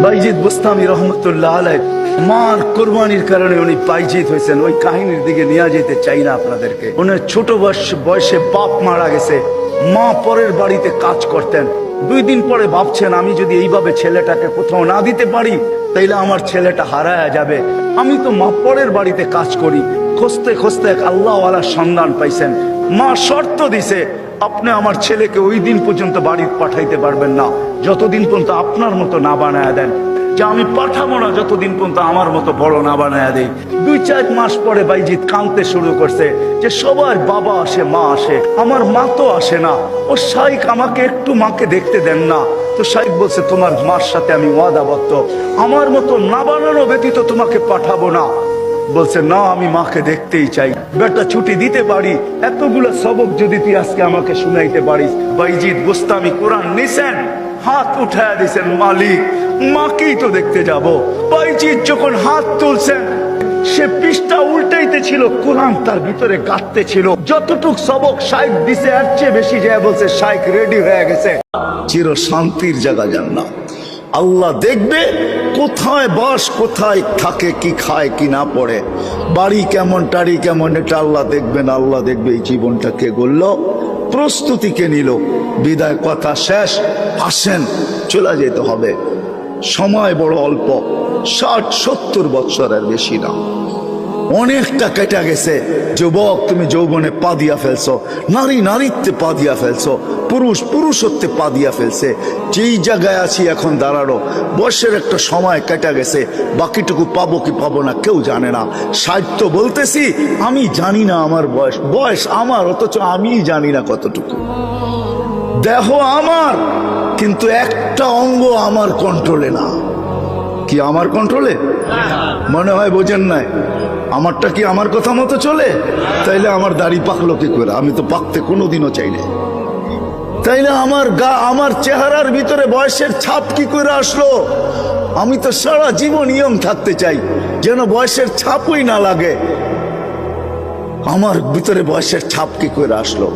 বাইজিদ বুস্তামি রহমতুল্লাহ আলাইহ মার কোরবানির কারণে উনি বাইজিদ হয়েছেন। ওই কাহিনীর দিকে নিয়ে যেতে চাই না আপনাদেরকে। উনি ছোট বয়সে বাপ মারা গেছে, মা পরের বাড়িতে কাজ করতেন। 2 দিন পরে ভাবছেন, আমি যদি এইভাবে ছেলেটাকে কোথাও না দিতে পারি তাইলে আমার ছেলেটা হারায়া যাবে। আমি তো মা পরের বাড়িতে কাজ করি। খুঁজতে খুঁজতে এক আল্লাহওয়ালার সন্ধান পাইছেন। মা শর্ত দিছে, আপনি আমার ছেলেকে ওই দিন পর্যন্ত বাড়ি পাঠাইতে পারবেন না যতদিন পর্যন্ত আপনার মতো না বানায় দেন। যে আমি পাঠাবো না যতদিন পর্যন্ত আমার মতো বড় না বানায় দেই। 2-4 মাস পরে বাইজিদ কাঁদতে শুরু করছে যে সবার বাবা আসে, মা আসে, আমার মা তো আসে না। ও শাইখ, আমাকে একটু মাকে দেখতে দেন না। তো শাইখ বলছে, তোমার মার সাথে আমি ওয়াদাবদ্ধ, আমার মতো না বানানো ব্যতীত তোমাকে পাঠাবো না। বলছে, না, আমি মাকে দেখতেই চাই। বেটা ছুটি দিতে পারি, এতগুলো সবক যদি তুই আজকে আমাকে শুনাইতে পারিস। বাইজিদ বুস্তামি কোরআন নিছেন, হাত উঠায় দিছেন, মালিক মাকেই তো দেখতে যাব। বাইজিদ যখন হাত তুলছেন, সে পৃষ্ঠা উল্টাইতে ছিল, কোরআন তার ভিতরে গাঁথতে ছিল। যতটুক সবক শাইখ দিছে এর চেয়ে বেশি যায় বলছে শাইখ রেডি হয়ে গেছে। চির শান্তির জায়গা জান্নাত। আল্লাহ দেখবে কোথায় বাস, কোথায় থাকে, কি খায় কি না পড়ে, বাড়ি কেমন, টাড়ি কেমন, এটা আল্লাহ দেখবেন। আল্লাহ দেখবে এই জীবনটা কে গড়ল, প্রস্তুতি কে নিল। বিদায় কথা শেষ, আসেন চলে যেতে হবে। সময় বড় অল্প, 60-70 বছরের বেশি না, অনেকটা কেটে গেছে। যুবক, তুমি যৌবনে পা দিয়া ফেলছো, নারী নারীত্বে পা দিয়া ফেলছো, পুরুষ পুরুষত্বে পা দিয়া ফেলছে। যেই জায়গায় আছি এখন দাঁড়ানো, বয়সের একটা সময় কেটে গেছে, বাকিটুকু পাবো কি পাবো না কেউ জানে না। 60 তো বলতেছি, আমি জানি না আমার বয়স আমার, অথচ আমি জানি না কতটুকু। দেহ আমার, কিন্তু একটা অঙ্গ আমার কন্ট্রোলে না। কি আমার কন্ট্রোলে? মনে হয় বোঝেন নাই। আমারটা কি আমার কথা মতো চলে? তাইলে আমার দাড়ি পাকলো কি করে? আমি তো পাকতে কোনোদিনও চাই না। তাইলে আমার গা, আমার চেহারার ভিতরে বয়সের ছাপ কি করে আসলো? আমি তো সারা জীবন ইয়ং থাকতে চাই, যেন বয়সের ছাপই না লাগে। আমার ভিতরে বয়সের ছাপ কি করে আসলো?